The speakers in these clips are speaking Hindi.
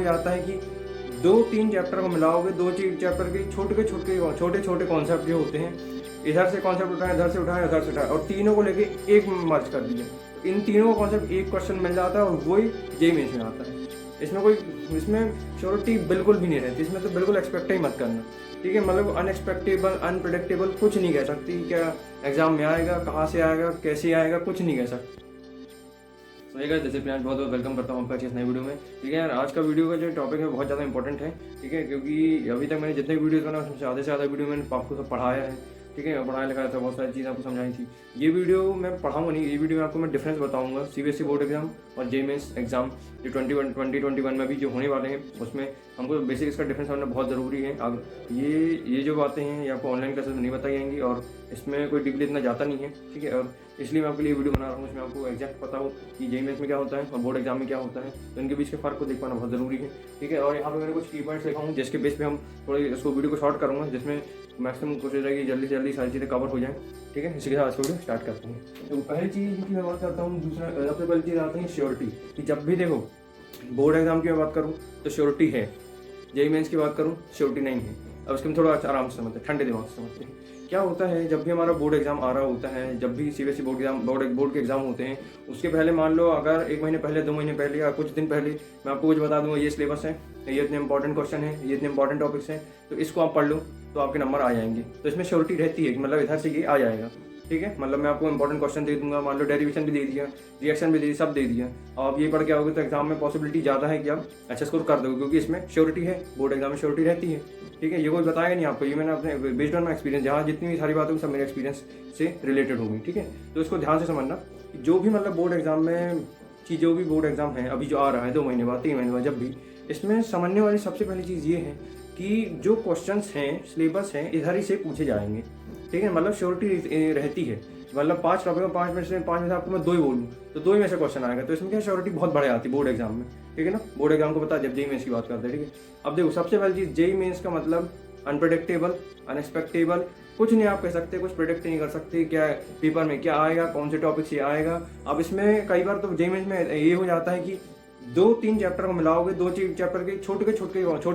जाता है कि 2-3 चैप्टर को मिलाओगे, 2 चैप्टर के छोटे छोटे कॉन्सेप्ट जो होते हैं, इधर से कॉन्सेप्ट उठाया, इधर से उठाया, इधर से उठाया, और तीनों को लेके एक में मर्ज कर दिया। इन तीनों का कॉन्सेप्ट एक क्वेश्चन मिल जाता है और वही जेईई मेंस में आता है। इसमें श्योरिटी बिल्कुल भी नहीं रहती। इसमें तो बिल्कुल एक्सपेक्ट ही मत करना, ठीक है। मतलब अनएक्सपेक्टेबल, अनप्रेडिक्टेबल कुछ नहीं कह सकती क्या एग्जाम में आएगा, कहाँ से आएगा, कैसे आएगा, कुछ नहीं कह सकती। तो ये जैसे प्यार बहुत बहुत वेलकम करता हूँ आपका अच्छी नई वीडियो में, ठीक है यार। आज का वीडियो का जो टॉपिक है बहुत ज़्यादा इंपॉर्टेंट है, ठीक है, क्योंकि अभी तक मैंने जितने वीडियोस बनाए उसमें ज़्यादा से ज़्यादा वीडियो मैंने आपको सब पढ़ाया है, ठीक है, पढ़ाया लिखाया था, बहुत सारी चीज़ें आपको समझाई थी। ये वीडियो मैं पढ़ाऊंगा नहीं, ये वीडियो में आपको मैं डिफरेंस बताऊंगा सीबीएसई बोर्ड एग्जाम और जेईई मेंस एग्जाम जो 2021 में भी जो होने वाले हैं, उसमें हमको बेसिक इसका डिफरेंस समझना बहुत ज़रूरी है। अब ये जो बातें हैं ये आपको ऑनलाइन क्लासेस में नहीं बताई जाएंगी और इसमें कोई डीपली इतना जाता नहीं है, ठीक है। और इसलिए मैं आपके लिए वीडियो बना रहा हूँ, इसमें आपको एग्जैक्ट पता हो कि जेईई मेंस में क्या होता है और बोर्ड एग्जाम में क्या होता है, तो इनके बीच के फ़र्क को देख पाना बहुत ज़रूरी है, ठीक है। और यहाँ पे मैंने कुछ की पॉइंट्स लिखा हूँ जिसके बेस पे हम थोड़ी इसको वीडियो को शॉर्ट करूँगा, जिसमें मैक्सिमम कोशिश रहेगी जल्दी से जल्दी सारी चीज़ें कवर हो जाए, ठीक है। इसी के साथ आज वीडियो स्टार्ट करते हैं। तो पहली चीज़ की मैं बात करता हूँ, सबसे पहली चीज़ आती है श्योरिटी, कि जब भी देखो बोर्ड एग्जाम की मैं बात करूँ तो श्योरिटी है, जेईई मेंस की बात करूँ श्योरिटी नहीं है। अब इसके में थोड़ा आराम से समझते हैं, ठंडे दिमाग से समझते हैं। क्या होता है जब भी हमारा बोर्ड एग्जाम आ रहा होता है, जब भी सीबीएसई बोर्ड के एग्जाम होते हैं, उसके पहले मान लो अगर 1 महीने पहले, 2 महीने पहले या कुछ दिन पहले मैं आपको कुछ बता दूंगा, ये सिलेबस है, ये इतने इंपॉर्टेंट क्वेश्चन है, ये इतने इंपॉर्टेंट टॉपिक्स हैं, तो इसको आप पढ़ लो तो आपके नंबर आ जाएंगे। तो इसमें श्योरिटी रहती है कि मतलब इधर से ये आ जाएगा, ठीक है। मतलब मैं आपको इंपॉर्टेंट क्वेश्चन दे दूंगा, मान लो डेरिवेशन भी दे दिया, रिएक्शन भी दे दिया, सब दे दिया, और आप ये पढ़ के आओगे तो एग्जाम में पॉसिबिलिटी ज़्यादा है कि आप अच्छा स्कोर कर दोगे, क्योंकि इसमें श्योरिटी है, बोर्ड एग्जाम में श्योरिटी रहती है, ठीक है। ये कोई बताएगा नहीं आपको, ये मैंने अपने बेस्ड ऑन माई एक्सपीरियंस, जहाँ जितनी भी सारी बातें होंगी सब मेरे एक्सपीरियंस से रिलेटेड होंगी, ठीक है। तो इसको ध्यान से समझना कि जो भी मतलब बोर्ड एग्जाम में कि जो भी बोर्ड एग्जाम है अभी जो आ रहा है 2 महीने बाद, 3 महीने बाद, जब भी इसमें समझने वाली सबसे पहली चीज़ ये है कि जो क्वेश्चंस हैं, सिलेबस हैं, इधर ही से पूछे जाएंगे, ठीक है। मतलब श्योरिटी रहती है, मतलब 5 टॉपिक में 5 में से आपको मैं 2 ही बोलूँ तो 2 ही में से क्वेश्चन आएगा, तो इसमें क्या श्योरिटी बहुत बढ़ जाती है बोर्ड एग्जाम में, ठीक है ना। बोर्ड एग्जाम को बता, जब जेईई मेंस की बात करते हैं, ठीक है। अब देखो सबसे पहली चीज़, जेईई मेंस का मतलब अनप्रेडिक्टेबल, अनएक्सपेक्टेबल, कुछ नहीं आप कह सकते, कुछ प्रेडिक्ट नहीं कर सकते क्या पेपर में क्या आएगा, कौन से टॉपिक से आएगा। अब इसमें कई बार तो जेईई मेंस में ये हो जाता है कि 2-3 चैप्टर को मिलाओगे, 2 चैप्टर के छोटे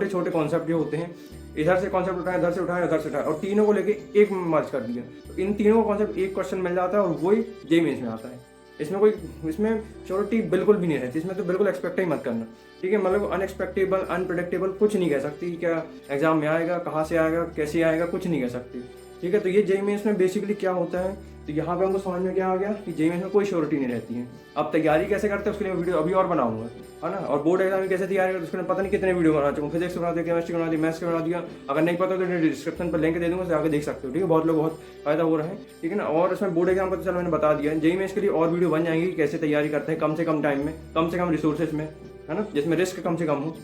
छोटे कॉन्सेप्ट जो होते हैं, इधर से कॉन्सेप्ट उठाया, इधर से उठाया, इधर से उठाया, और तीनों को लेके एक में मर्ज कर दिया। तो इन तीनों का कॉन्सेप्ट एक क्वेश्चन मिल जाता है और वही जेईई मेंस में आता है। इसमें श्योरिटी बिल्कुल भी नहीं रहती। इसमें तो बिल्कुल एक्सपेक्ट ही मत करना, ठीक है। मतलब अनएक्सपेक्टेबल, अनप्रेडिक्टेबल कुछ नहीं कह सकती क्या एग्जाम में आएगा, कहाँ से आएगा, कैसे आएगा, कुछ नहीं कह सकती, ठीक है। तो ये जेईई मेंस में बेसिकली क्या होता है, तो यहाँ पे हमको समझ में क्या आ गया कि जेईई मेंस में कोई श्योरिटी नहीं रहती है। अब तैयारी कैसे करते हैं उसके लिए वीडियो अभी और बनाऊंगा, है ना। और बोर्ड एग्जाम में कैसे तैयारी करते उसके लिए पता नहीं कितने वीडियो बना चुका हूँ, फिजिक्स बना दिया, केमिस्ट्री बना दिया, मैथ्स का बना दिया। अगर नहीं पता तो डिस्क्रिप्शन पर लिंक दे दूंगा, आगे देख सकते हो, ठीक है। बहुत लोग बहुत फायदा हो रहा है, ठीक है ना। और इसमें बोर्ड एग्जाम का तो चलो मैंने बता दिया, जेईई मेंस के लिए और वीडियो बन जाएंगी कैसे तैयारी करते हैं कम से कम टाइम में, कम से कम रिसोर्सेज में, है ना, जिसमें रिस्क कम से कम हो,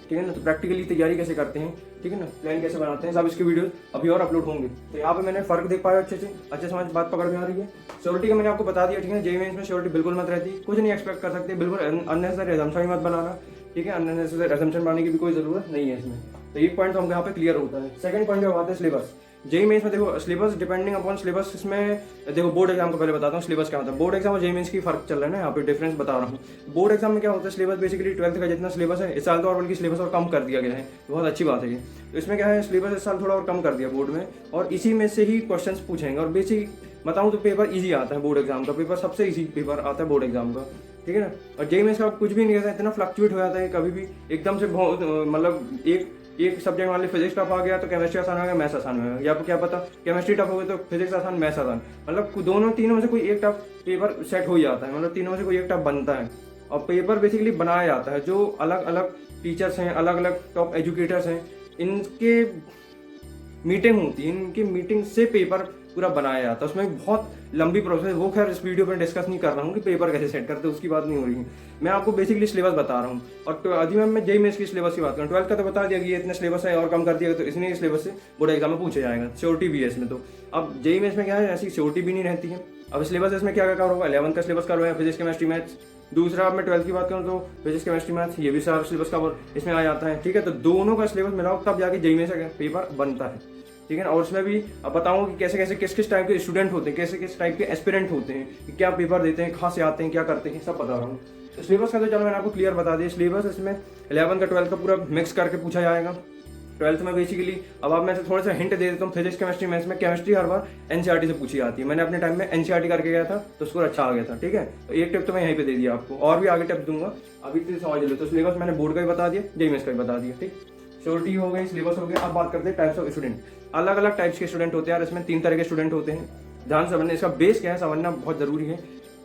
ठीक है ना। तो प्रैक्टिकली तैयारी कैसे करते हैं, ठीक है ना, प्लान कैसे बनाते हैं, सब इसके वीडियो अभी और अपलोड होंगे। तो यहाँ पे मैंने फर्क देख पाया अच्छे समझ बात पकड़ में आ रही है। श्योरिटी का मैंने आपको बता दिया, ठीक है। जेईई मेंस में श्योरिटी बिल्कुल मत रहती, कुछ नहीं एक्सपेक्ट कर सकते, बिल्कुल अननेसेसरी असम्पशन मत बनाना, ठीक है। अननेसेसरी असम्पशन बनाने की भी कोई जरूरत नहीं है इसमें। तो एक पॉइंट तो हम यहाँ पे क्लियर होता है। सेकंड पॉइंट जो आता है सिलेबस, जेईई मेंस में देखो सिलेबस डिपेंडिंग अपॉन सिलेबस, इसमें देखो बोर्ड एग्जाम को पहले बताता हूँ सिलेबस क्या होता है। बोर्ड एग्जाम और जेईई मेंस की फर्क चल रहा है ना, यहाँ पे डिफरेंस बता रहा हूँ। बोर्ड एग्जाम में क्या होता है, सिलेबस बेसिकली 12th का जितना सिलेबस है इस साल तो और बल्कि सिलेबस और कम कर दिया गया है, बहुत अच्छी बात है ये। तो इसमें क्या है, सिलेबस इस साल थोड़ा और कम कर दिया बोर्ड में, और इसी में से ही क्वेश्चन पूछेंगे। और बेसिक बताऊँ तो पेपर ईजी आता है, बोर्ड एग्जाम का पेपर सबसे ईजी पेपर आता है बोर्ड एग्जाम का, ठीक है ना। और जेईई मेंस का कुछ भी नहीं रहता, इतना फ्लक्चुएट हो जाता है कभी भी एकदम से, बहुत मतलब एक सब्जेक्ट मान ली फिजिक्स टफ आ गया तो केमिस्ट्री आसान हो गया, मैथ्स आसान हो गया, या क्या पता केमिस्ट्री टफ हो गई तो फिजिक्स आसान, मैथ्स आसान, मतलब तीनों में से कोई एक टफ पेपर सेट हो जाता है, मतलब तीनों में से कोई एक टफ बनता है। और पेपर बेसिकली बनाया जाता है, जो अलग अलग टीचर्स हैं, अलग अलग टॉप एजुकेटर्स हैं, इनके मीटिंग होती है, इनकी मीटिंग से पेपर पूरा बनाया जाता है। उसमें बहुत लंबी प्रोसेस, वो खैर इस वीडियो पर डिस्कस नहीं कर रहा हूँ कि पेपर कैसे सेट करते हैं, उसकी बात नहीं हो रही है। मैं आपको बेसिकली सिलेबस बता रहा हूँ। और अभी मैं जेईई मेंस की सिलेबस की बात करूँ, 12th का तो बता दिया कि ये इतना सिलेबस है, और कम कर दिया तो इसलिए सिलेबस से बोर्ड एग्जाम में पूछा जाएगा, श्योरिटी भी है इसमें। तो अब जेईई मेंस में क्या है, ऐसी श्योरिटी भी नहीं रहती है। अब सिलेबस इसमें क्या क्या होगा, 11th का सिलेबस कवर है, फिजिक्स केमिस्ट्री मैथ्स। दूसरा अब मैं 12th की बात करूँ तो फिजिक्स केमिस्ट्री मैथ्स, ये भी सारा सिलेबस कवर इसमें आ जाता है, ठीक है। तो दोनों का सिलेबस मिलाओ तब जाके जेईई मेंस का पेपर बनता है, ठीक है ना। और उसमें भी अब बताऊंगा कि कैसे कैसे किस टाइप के स्टूडेंट होते हैं, किस टाइप के एस्पिरेंट होते हैं, क्या पेपर देते हैं, कहाँ से आते हैं, क्या करते हैं, सब बता रहा हूँ। तो सिलेबस का तो चलो मैंने आपको क्लियर बता दिया। सिलेबस इसमें 11 का 12 का पूरा मिक्स करके पूछा जाएगा। 12th में बेसिकली अब आप मैं से थोड़ा सा हिंट दे देता हूँ, फिजिक्स केमिस्ट्री मैथ्स में केमिस्ट्री हर बार एनसीईआरटी से पूछी जाती है। मैंने अपने टाइम में एनसीईआरटी करके गया था तो स्कोर अच्छा आ गया था, ठीक है। तो एक टिप तो मैं यहीं पे दे दिया आपको, और भी आगे टिप दूंगा, अभी तो समझ लो। तो सिलेबस मैंने बोर्ड का भी बता दिया, जेईएमएस का भी बता दिया, ठीक। श्योरिटी हो गई, सिलेबस हो गया। अब बात करते हैं टाइप्स ऑफ स्टूडेंट। अलग अलग टाइप्स के स्टूडेंट होते हैं यार, इसमें 3 तरह के स्टूडेंट होते हैं। ध्यान समझना, इसका बेस क्या है समझना बहुत जरूरी है।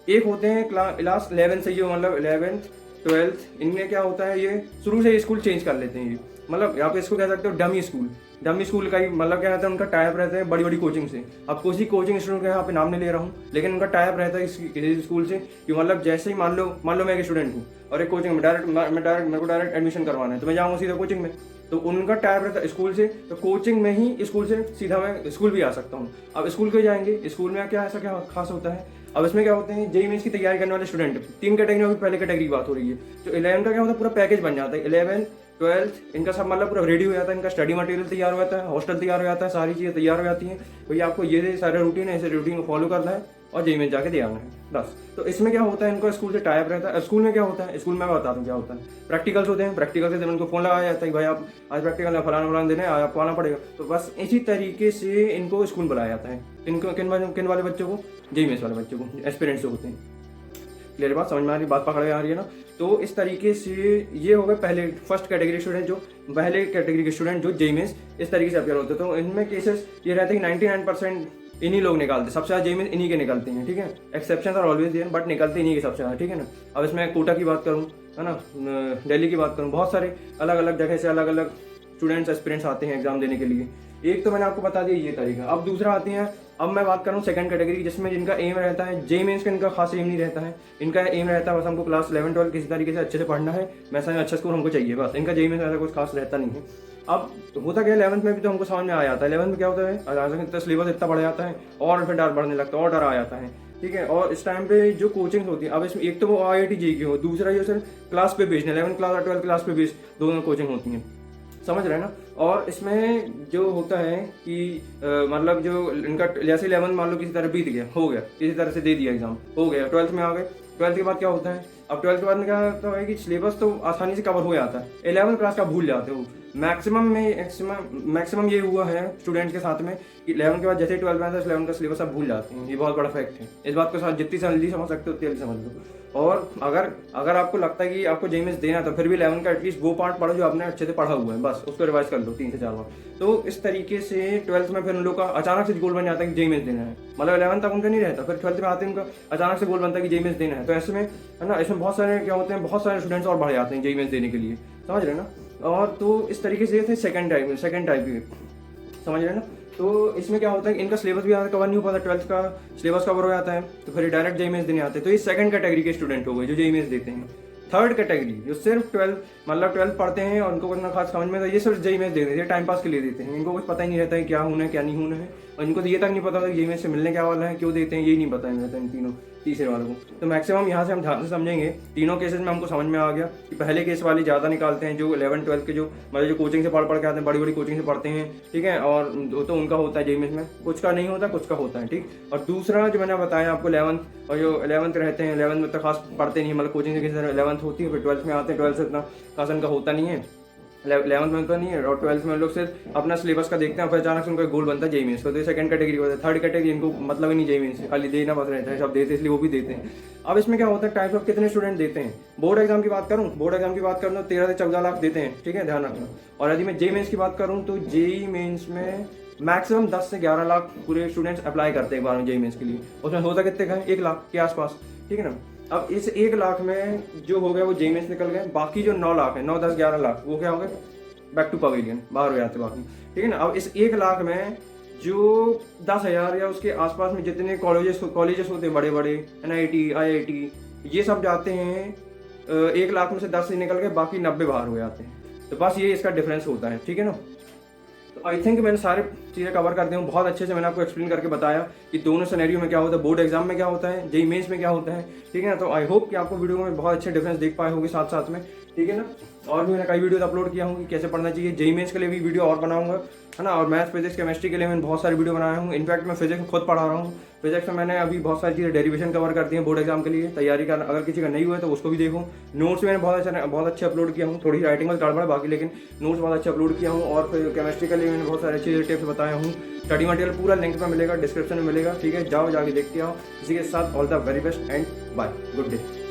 एक होते हैं क्लास 11 से, ये मतलब 11th 12th, इनमें क्या होता है, ये शुरू से स्कूल चेंज कर लेते हैं। ये मतलब यहाँ पे इसको कह सकते हो डमी स्कूल। डमी स्कूल का ही मतलब क्या रहता है, उनका टाइप रहता है बड़ी बड़ी कोचिंग से। अब किसी कोचिंग स्टूडेंट का यहाँ पे नाम नहीं ले रहा हूँ, लेकिन उनका टाइप रहता है किसी स्कूल से कि मतलब जैसे ही मान लो मैं एक स्टूडेंट हूँ और एक कोचिंग में मेरे को डायरेक्ट एडमिशन करवाना है, तो मैं जाऊँगा सीधा कोचिंग में। तो उनका टाइप रहता है स्कूल से, तो कोचिंग में ही स्कूल से सीधा मैं स्कूल भी आ सकता हूँ। अब स्कूल के जाएंगे, स्कूल में क्या ऐसा क्या खास होता है। अब इसमें क्या होते हैं, जेईई मेंस की तैयारी करने वाले स्टूडेंट 3 कैटेगरी में, पहले कैटेगरी की बात हो रही है। तो 11 का क्या होता है, पूरा पैकेज बन जाता है। 11 12 इनका सब मतलब पूरा रेडी हो जाता है, इनका स्टडी मटेरियल तैयार हो जाता है, हॉस्टल तैयार हो जाता है, सारी चीज़ें तैयार हो जाती हैं। तो ये आपको ये सारे रूटीन है, इसे रूटीन को फॉलो करना है और जेईई में जाके दे आना है बस। तो इसमें क्या होता है, इनको स्कूल से टाइप रहता है। स्कूल में क्या होता है, स्कूल में मैं बता दूँ क्या होता है। प्रैक्टिकल्स होते हैं, प्रैक्टिकल से उनको फोन लगाया जाता है, भाई आप आज प्रैक्टिकल फलाना देने आपको आना पड़ेगा। तो बस इसी तरीके से इनको स्कूल बुलाया जाता है। इनको किन वाले बच्चों को, जेईई मेंस वाले बच्चों को, एस्पिरेंट्स जो होते हैं। क्लियर बात समझ में आ रही, बात पकड़ में आ रही है ना। तो इस तरीके से ये हो गए पहले फर्स्ट कैटेगरी स्टूडेंट, जो पहले कैटेगरी के स्टूडेंट जो जेईई मेंस इस तरीके से अपेयर होते हैं। तो इनमें केसेस ये रहते हैं कि 99% इन्हीं लोग निकालते हैं, सबसे ज़्यादा जेईई मेंस इन्हीं के निकलते हैं, ठीक है। Exception are always there, but निकलते इन्हीं के सबसे ज़्यादा, ठीक है ना। अब इसमें कोटा की बात करूँ, है ना, दिल्ली की बात करूँ, बहुत सारे अलग अलग जगह से अलग अलग स्टूडेंट्स एस्पिरेंट्स आते हैं एग्जाम देने के लिए। एक तो मैंने आपको बता दिया ये तरीका। अब दूसरा आती है, अब मैं बात करूँ सेकंड कैटेगरी, जिसमें जिनका एम रहता है, जेईई मेंस का इनका खास एम नहीं रहता है। इनका एम रहता है बस हमको क्लास 11 12 किसी तरीके से अच्छे से पढ़ना है, वैसा में अच्छा स्कोर हमको चाहिए, बस। इनका जेईई मेंस ऐसा कुछ खास रहता नहीं है। अब होता क्या है, 11th में भी तो हमको समझ में आ जाता है। 11th में क्या होता है, इतना सिलेबस इतना बढ़ जाता है और फिर डर बढ़ने लगता है और डर आ जाता है, ठीक है। और इस टाइम पे जो कोचिंग होती है, अब इसमें एक तो वो IIT जेईई की हो, दूसरा ये सर क्लास पे बेस्ड, 11 क्लास और 12 क्लास पे बेस्ड दोनों कोचिंग होती हैं, समझ रहे हैं ना। और इसमें जो होता है कि मतलब जो इनका जैसे 11 मान लो किसी तरह बीत गया, हो गया, किसी तरह से दे दिया एग्जाम, हो गया, 12th में आ गए। 12th के बाद क्या होता है, अब 12th के बाद में क्या होता है कि सिलेबस तो आसानी से कवर हो जाता है, 11th क्लास का भूल जाते हो। मैक्सिमम ये हुआ है स्टूडेंट्स के साथ में कि 11 के बाद जैसे 12 में आता है, 11 का सिलेबस आप भूल जाते हैं। ये बहुत बड़ा फैक्ट है। इस बात को साथ जितनी जल्दी समझ सकते हो उतनी जल्दी समझ लो। और अगर आपको लगता है कि आपको जेईई मेंस देना है, तो फिर भी 11 का एटलीस्ट वो पार्ट पढ़ो जो आपने अच्छे से पढ़ा हुआ है, बस उसको रिवाइज कर लो 3 से 4 बार। तो इस तरीके से 12th में फिर उन लोग का अचानक से गोल बन जाता है कि जेईई मेंस देना है। मतलब 11 तक उनका नहीं रहता, फिर 12th में आते हैं उनका अचानक से गोल बनता है कि जेईई मेंस देना है। तो ऐसे में है ना, इसमें बहुत सारे क्या होते हैं, बहुत सारे स्टूडेंट्स और बढ़ जाते हैं जेईई मेंस देने के लिए, समझ रहे हैं ना। और तो इस तरीके से थे सेकंड टाइप की, समझ रहे हैं ना। तो इसमें क्या होता है कि इनका सिलेबस भी कवर नहीं हो पाता, 12th का सिलेबस कवर हो जाता है, तो फिर डायरेक्ट जेईई मेंस देने आते हैं। तो ये सेकंड कैटेगरी के स्टूडेंट हो गए जो जेईई मेंस देते हैं। थर्ड कैटेगरी जो सिर्फ 12 पढ़ते हैं और उनको कुछ खास समझ में, तो ये सिर्फ जेईई मेंस देते हैं, टाइम पास के लिए देते हैं। इनको कुछ पता ही नहीं रहता है क्या होना है क्या नहीं होना है, और इनको तो ये तक नहीं पता था जेईई मेंस से मिलने क्या वाला है, क्यों देते हैं, ये नहीं पता रहता इन तीनों तीसरे वालों को। तो मैक्सिमम यहाँ से हम ध्यान से समझेंगे। तीनों केसेस में हमको समझ में आ गया कि पहले केस वाले ज़्यादा निकालते हैं, जो 11 12 के जो मतलब जो कोचिंग से पढ़ के आते हैं, बड़ी कोचिंग से पढ़ते हैं, ठीक है। और तो उनका होता है जेईई मेंस में, कुछ का नहीं होता, कुछ का होता है, ठीक। और दूसरा जो मैंने बताया आपको 11th और जो 11th रहते हैं, 11th में तो खास पढ़ते नहीं, मतलब कोचिंग से किसी तरह 11th होती है, फिर 12th में आते हैं, 12th से इतना खास उनका होता नहीं है, 11th में तो नहीं है। और 12th में लोग सिर्फ अपना सिलेबस का देखते हैं, फिर अचानक से उनका गोल बनता है जेईई मेंस का। तो ये सेकंड कैटेगरी होता है। थर्ड कैटेगरी इनको मतलब ही नहीं जेईई मेंस से, खाली देना बस रहता है, सब देते इसलिए वो भी देते हैं। अब इसमें क्या होता है, टाइप्स ऑफ कितने स्टूडेंट देते हैं। बोर्ड एग्जाम की बात करूँ तो 13 से 14 लाख देते हैं, ठीक है, ध्यान रखना। और यदि मैं जेईई मेंस की बात करूँ तो जेईई मेंस में मैक्सिमम 10 से 11 लाख पूरे स्टूडेंट्स अप्लाई करते हैं एक बार में जेईई मेंस के लिए। उसमें होता कितने का है, 1 लाख के आसपास, ठीक है ना। अब इस 1 लाख में जो हो गया वो जेईई मेंस निकल गए, बाकी जो 9 लाख है, 9 10 11 लाख वो क्या हो गए, बैक टू पवेलियन, बाहर हो जाते बाकी, ठीक है ना। अब इस 1 लाख में जो 10,000 या उसके आसपास में जितने कॉलेजेस होते हैं बड़े बड़े, NIT IIT ये सब जाते हैं, 1 लाख में से 10 से निकल के बाकी 90 बाहर हो जाते हैं। तो बस ये इसका डिफरेंस होता है, ठीक है ना। तो आई थिंक मैंने सारे चीज़ें कवर कर दी हूँ, बहुत अच्छे से मैंने आपको एक्सप्लेन करके बताया कि दोनों सिनेरियो में क्या होता है, बोर्ड एग्जाम में क्या होता है, जेईई मेंस में क्या होता है, ठीक है ना। तो आई होप कि आपको वीडियो में बहुत अच्छे डिफरेंस देख पाए होंगे साथ में, ठीक है ना। और भी मैंने कई वीडियो अपलोड किया हूँ कि कैसे पढ़ना चाहिए, जेईई मेंस के लिए भी वीडियो और बनाऊंगा, है ना। और मैथ्स फिजिक्स केमिस्ट्री के लिए मैंने बहुत सारी वीडियो बनाया हूँ। इनफैक्ट मैं फिजिक्स खुद पढ़ा रहा हूँ। फिजिक्स में मैंने अभी बहुत सारी चीज़ें डेरिवेशन कवर कर दी हैं बोर्ड एग्जाम के लिए तैयारी कर। अगर किसी का नहीं हुआ है तो उसको भी देखो। नोट्स मैंने बहुत अच्छे अपलोड किया हूँ। थोड़ी राइटिंग में गड़बड़ बाकी, लेकिन नोट्स बहुत अच्छे अपलोड किया हूँ। और फिर केमिस्ट्री के लिए मैंने बहुत सारे अच्छे टिप्स बताए हूँ। स्टडी मटेरियल पूरा लिंक में मिलेगा, डिस्क्रिप्शन में मिलेगा, ठीक है। जाओ जाके देखते आओ। इसी के साथ all the very best and bye, good day.